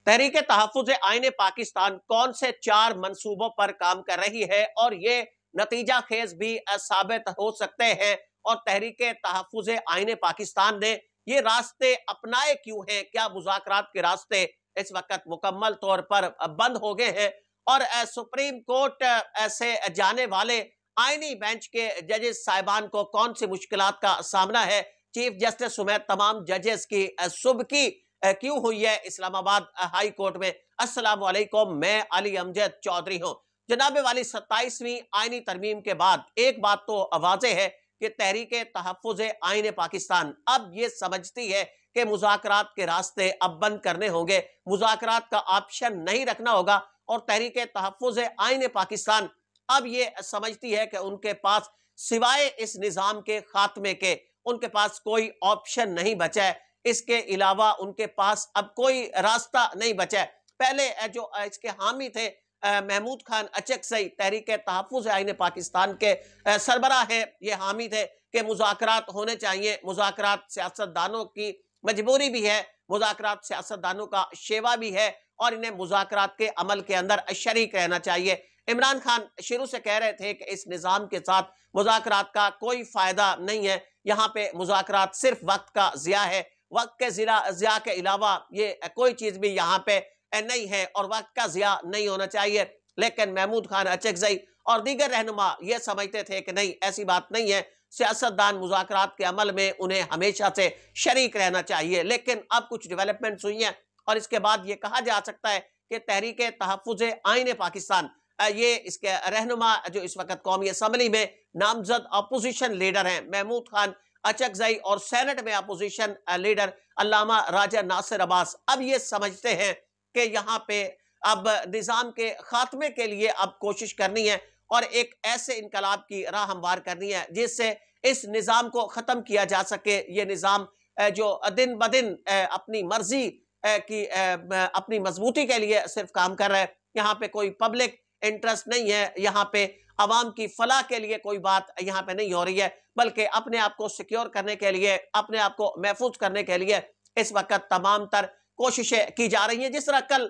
तहरीक तहफ़्फ़ुज़ आईन पाकिस्तान कौन से 4 मंसूबों पर काम कर रही है और ये नतीजा खेज भी साबित हो सकते हैं। और तहरीक तहफ़्फ़ुज़ आईन पाकिस्तान ने ये रास्ते अपनाए क्यों हैं? क्या मुज़ाकरात के रास्ते इस वक्त मुकम्मल तौर पर बंद हो गए हैं? और सुप्रीम कोर्ट से जाने वाले आईनी बेंच के जजेस साहिबान को कौन सी मुश्किलात का सामना है? चीफ जस्टिस समेत तमाम जजेस की सुबकी क्यों हुई है इस्लामाबाद हाई कोर्ट में? अस्सलाम वालेकुम, मैं अली अमजद चौधरी हूँ। जनाब वाली 27वीं आईनी तरमीम के बाद एक बात तो वाज़ेह है कि तहरीक तहफ़्फ़ुज़ आईन पाकिस्तान अब ये समझती है कि मुज़ाकरात के रास्ते अब बंद करने होंगे, मुज़ाकरात का ऑप्शन नहीं रखना होगा। और तहरीक तहफ़्फ़ुज़ आईन पाकिस्तान अब ये समझती है कि उनके पास सिवाय इस निज़ाम के खात्मे के उनके पास कोई ऑप्शन नहीं बचा है। इसके अलावा उनके पास अब कोई रास्ता नहीं बचा है। पहले जो इसके हामी थे महमूद खान अचकज़ई, तहरीक तहफ़्फ़ुज़ आईन पाकिस्तान के सरबराह हैं, ये हामी थे कि मुज़ाकरात होने चाहिए, मुज़ाकरात सियासतदानों की मजबूरी भी है, मुज़ाकरात सियासतदानों का शेवा भी है और इन्हें मुज़ाकरात के अमल के अंदर शरीक रहना चाहिए। इमरान खान शुरू से कह रहे थे कि इस निज़ाम के साथ मुज़ाकरात का कोई फ़ायदा नहीं है, यहाँ पे मुज़ाकरात सिर्फ वक्त का ज़िया है, वक्त के ज़िया के अलावा ये कोई चीज़ भी यहाँ पे नहीं है और वक्त का ज़िया नहीं होना चाहिए। लेकिन महमूद खान अचकज़ई और दीगर रहनुमा ये समझते थे कि नहीं, ऐसी बात नहीं है, सियासतदान मुज़ाकरात के अमल में उन्हें हमेशा से शरीक रहना चाहिए। लेकिन अब कुछ डेवलपमेंट्स हुई हैं और इसके बाद ये कहा जा सकता है कि तहरीक तहफ़्फ़ुज़ आईन पाकिस्तान ये इसके रहनुमा जो इस वक्त कौमी असम्बली में नामजद अपोजिशन लीडर हैं महमूद खान अचकज़ई और सेनेट में अपोजिशन लीडर अल्लामा राजा नासिर अब्बास अब ये समझते हैं कि यहाँ पे अब निज़ाम के खात्मे के लिए अब कोशिश करनी है और एक ऐसे इनकलाब की राह हमवार करनी है जिससे इस निज़ाम को ख़त्म किया जा सके। ये निज़ाम जो दिन ब दिन अपनी मर्जी की अपनी मजबूती के लिए सिर्फ काम कर रहा है, यहाँ पे कोई पब्लिक इंटरेस्ट नहीं है, यहाँ पे अवाम की फलाह के लिए कोई बात यहाँ पे नहीं हो रही है, बल्कि अपने आप को सिक्योर करने के लिए, अपने आप को महफूज करने के लिए इस वक्त तमाम तर कोशिशें की जा रही हैं। जिस तरह कल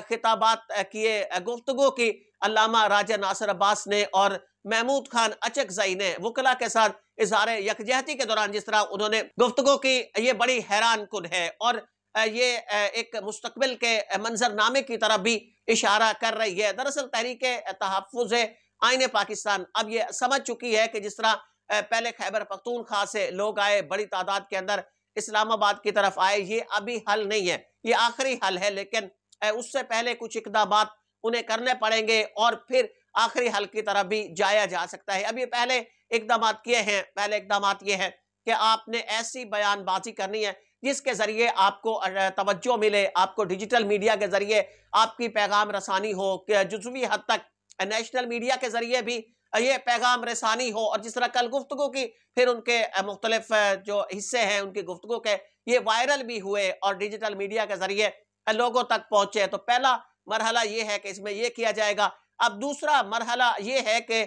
खिताबात किए गुफ्तगू की अल्लामा राजा नासिर अब्बास ने और महमूद खान अचकज़ई ने वकला के साथ इज़हार यकजहती के दौरान जिस तरह उन्होंने गुफ्तगू की, ये बड़ी हैरान कुन है और ये एक मुस्तकबिल के मंजरनामे की तरफ भी इशारा कर रही है। दरअसल तहरीक तहफ़्फ़ुज़ आईन पाकिस्तान अब ये समझ चुकी है कि जिस तरह पहले खैबर पख्तूनख्वा से लोग आए, बड़ी तादाद के अंदर इस्लामाबाद की तरफ आए, ये अभी हल नहीं है, ये आखिरी हल है। लेकिन उससे पहले कुछ इक़दामात उन्हें करने पड़ेंगे और फिर आखिरी हल की तरफ भी जाया जा सकता है। अब ये पहले इक़दामात किए हैं, पहले इक़दामात ये है कि आपने ऐसी बयानबाजी करनी है जिसके ज़रिए आपको तवज्जो मिले, आपको डिजिटल मीडिया के ज़रिए आपकी पैगाम रसानी हो, कि जुज़वी हद तक नेशनल मीडिया के ज़रिए भी ये पैगाम रसानी हो। और जिस तरह कल गुफ्तगू की, फिर उनके मुख्तलिफ जो हिस्से हैं उनकी गुफ्तगू के ये वायरल भी हुए और डिजिटल मीडिया के ज़रिए लोगों तक पहुँचे। तो पहला मरहला ये है कि इसमें ये किया जाएगा। अब दूसरा मरहला ये है कि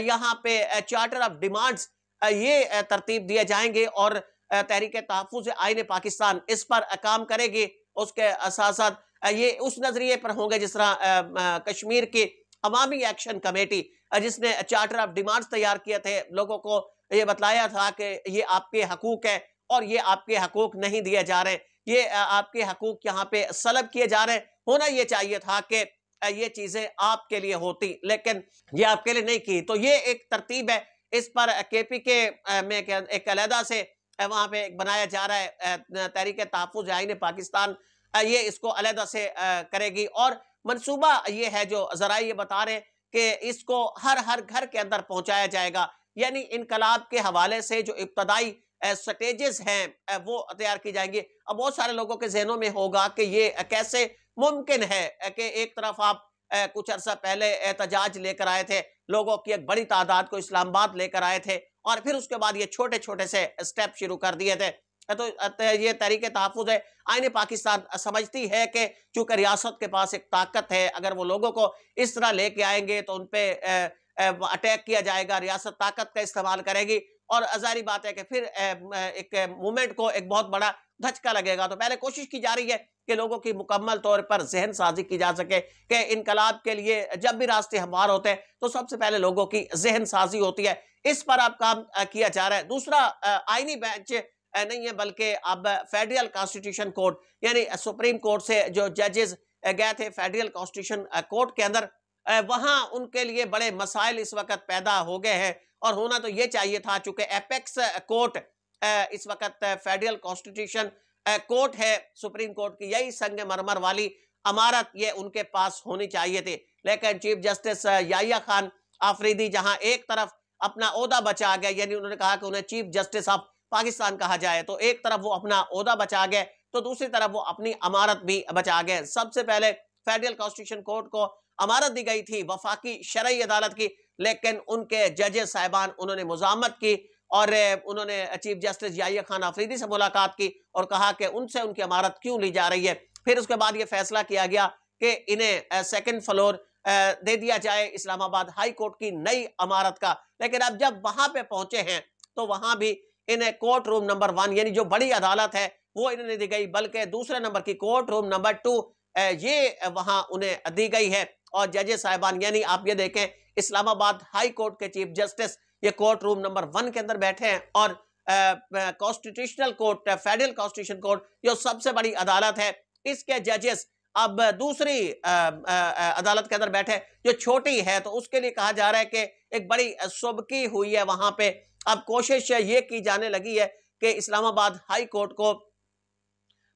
यहाँ पे चार्टर ऑफ डिमांड्स ये तरतीब दिए जाएंगे और तहरीक तहफ़्फ़ुज़ आईन पाकिस्तान इस पर काम करेगी। उसके साथ साथ ये उस नज़रिए पर होंगे जिस तरह कश्मीर की अवामी एक्शन कमेटी जिसने चार्टर ऑफ डिमांड्स तैयार किए थे, लोगों को ये बतलाया था कि ये आपके हकूक़ है और ये आपके हकूक़ नहीं दिए जा रहे, ये आपके हकूक़ यहाँ पे सलब किए जा रहे हैं। होना ये चाहिए था कि ये चीज़ें आपके लिए होती, लेकिन ये आपके लिए नहीं की। तो ये एक तरतीब है, इस पर KPK में एक अलहदा से वहाँ पे बनाया जा रहा है तहरीक तहफ़्फ़ुज़ आईन पाकिस्तान, ये इसको अलहदा से करेगी। और मंसूबा ये है जो ज़रा ये बता रहे कि इसको हर घर के अंदर पहुँचाया जाएगा, यानी इनकलाब के हवाले से जो इब्तदाई स्टेजेस हैं वो तैयार की जाएंगी। अब बहुत सारे लोगों के जहनों में होगा कि ये कैसे मुमकिन है कि एक तरफ आप कुछ अर्सा पहले एहतजाज लेकर आए थे, लोगों की एक बड़ी तादाद को इस्लामाबाद लेकर आए थे और फिर उसके बाद ये छोटे छोटे से स्टेप शुरू कर दिए थे। तो ये तहरीक तहफ़्फ़ुज़ आईन पाकिस्तान समझती है कि चूंकि रियासत के पास एक ताकत है, अगर वो लोगों को इस तरह लेके आएंगे तो उन पे अटैक किया जाएगा, रियासत ताकत का इस्तेमाल करेगी اور ظاہری بات ہے کہ پھر ایک موومنٹ کو ایک بہت بڑا دھچکا لگے گا۔ تو پہلے کوشش کی جا رہی ہے کہ لوگوں کی مکمل طور پر ذہن سازی کی جا سکے کہ انقلاب کے لیے جب بھی راستے ہموار ہوتے ہیں تو سب سے پہلے لوگوں کی ذہن سازی ہوتی ہے، اس پر اب کام کیا جا رہا ہے۔ دوسرا آئینی بینچ نہیں ہے بلکہ اب فیڈرل کانسٹیٹیوشن کورٹ، یعنی سپریم کورٹ سے جو ججز گئے تھے فیڈرل کانسٹیٹیوشن کورٹ کے اندر، وہاں ان کے لیے بڑے مسائل اس وقت پیدا ہو گئے ہیں، اور ہونا تو یہ چاہیے تھا چونکہ ایپیکس کورٹ اس وقت فیڈرل کانسٹیٹیوشن کورٹ ہے، سپریم کورٹ کی یہی سنگ مرمر والی عمارت یہ ان کے پاس ہونی چاہیے تھی، لیکن چیف جسٹس یحییٰ خان آفریدی جہاں ایک طرف اپنا عہدہ بچا گئے، یعنی انہوں نے کہا کہ انہیں چیف جسٹس آف پاکستان کہا جائے، تو ایک طرف وہ اپنا عہدہ بچا گئے تو دوسری طرف وہ اپنی عمارت بھی بچا گئے۔ سب سے پہلے فیڈرل کانسٹیٹیوشن کورٹ کو عمارت دی گئی تھی وفاقی شرعی عدالت کی، لیکن ان کے ججز صاحبان انہوں نے مزاحمت کی اور انہوں نے چیف جسٹس یحییٰ خان آفریدی سے ملاقات کی اور کہا کہ ان سے ان کی عمارت کیوں لی جا رہی ہے۔ پھر اس کے بعد یہ فیصلہ کیا گیا کہ انہیں سیکنڈ فلور دے دیا جائے اسلام آباد ہائی کورٹ کی نئی عمارت کا، لیکن اب جب وہاں پہ پہنچے ہیں تو وہاں بھی انہیں کورٹ روم نمبر 1 یعنی جو بڑی عدالت ہے وہ انہیں نہیں دی گئی، بلکہ دوسرے نمبر کی کورٹ روم نمبر 2 یہ وہاں انہیں دی گئی ہے۔ اور ججز صاحبان یعنی آپ یہ دیکھیں اسلام آباد ہائی کورٹ کے چیف جسٹس یہ کورٹ روم نمبر 1 کے اندر بیٹھے ہیں، اور constitutional court federal constitution court جو سب سے بڑی عدالت ہے اس کے ججز اب دوسری عدالت کے اندر بیٹھے جو چھوٹی ہے، تو اس کے لیے کہا جا رہا ہے کہ ایک بڑی سبکی ہوئی ہے وہاں پہ۔ اب کوشش یہ کی جانے لگی ہے کہ اسلام آباد ہائی کورٹ کو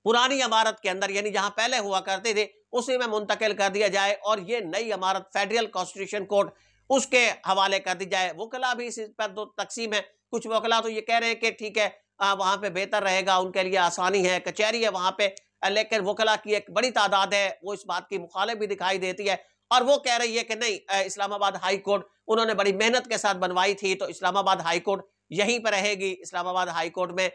پرانی عمارت کے اندر یعنی جہاں پہلے ہوا کرتے تھے اسی میں منتقل کر دیا جائے، اور یہ نئی عمارت فیڈرل کانسٹیٹیوشن کورٹ اس کے حوالے کر دی جائے۔ وکلا بھی اس پر دو تقسیم ہے، کچھ وکلا تو یہ کہہ رہے ہیں کہ ٹھیک ہے وہاں پہ بہتر رہے گا، ان کے لیے آسانی ہے، کچہری ہے وہاں پہ، لیکن وکلا کی ایک بڑی تعداد ہے وہ اس بات کی مخالف بھی دکھائی دیتی ہے، اور وہ کہہ رہی ہے کہ نہیں اسلام آباد ہائی کورٹ انہوں نے بڑی محنت کے ساتھ بنوائی تھی تو اسلام آباد ہائی کورٹ یہیں پہ رہے گی، اسلام آباد ہائی کورٹ میں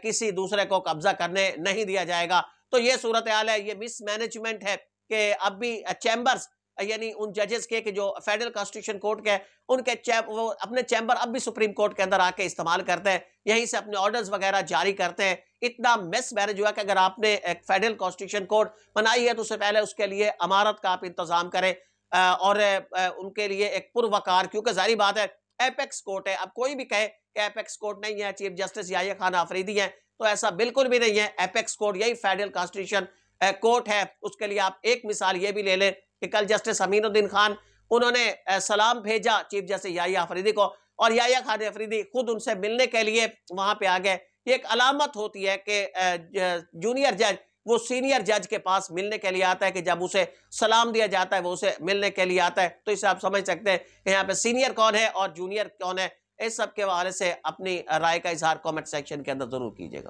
کسی دوسرے کو قبضہ کرنے نہیں دیا جائے گا۔ تو یہ صورتحال ہے، یہ مس مینجمنٹ ہے کہ اب بھی چیمبرز یعنی ان ججز کے کہ جو فیڈرل کانسٹیٹیوشن کورٹ کے ان کے وہ اپنے چیمبر اب بھی سپریم کورٹ کے اندر آ کے استعمال کرتے ہیں، یہیں سے اپنے آرڈرز وغیرہ جاری کرتے ہیں۔ اتنا مس مینج ہوا کہ اگر آپ نے ایک فیڈرل کانسٹیٹیوشن کورٹ بنائی ہے تو اس سے پہلے اس کے لیے عمارت کا آپ انتظام کریں، اور ان کے لیے ایک پروقار، کیونکہ ظاہری بات ہے ایپیکس کورٹ ہے، اب کوئی بھی کہے کہ ایپیکس کورٹ نہیں ہے چیف جسٹس یحییٰ خان آفریدی ہیں تو ایسا بالکل بھی نہیں ہے۔ ایپیکس کورٹ یہی فیڈرل کانسٹیٹیوشن کورٹ ہے۔ اس کے لیے آپ ایک مثال یہ بھی لے لیں کہ کل جسٹس امین الدین خان انہوں نے سلام بھیجا چیف جسٹس یحییٰ آفریدی کو، اور یحییٰ خان آفریدی خود ان سے ملنے کے لیے وہاں پہ آ گئے۔ یہ ایک علامت ہوتی ہے کہ جونیئر جج وہ سینئر جج کے پاس ملنے کے لیے آتا ہے کہ جب اسے سلام دیا جاتا ہے وہ اسے ملنے کے لیے آتا ہے، تو اسے آپ سمجھ سکتے ہیں کہ یہاں پہ سینئر کون ہے اور جونیئر کون ہے۔ اس سب کے حوالے سے اپنی رائے کا اظہار کامنٹ سیکشن کے اندر ضرور کیجیے گا۔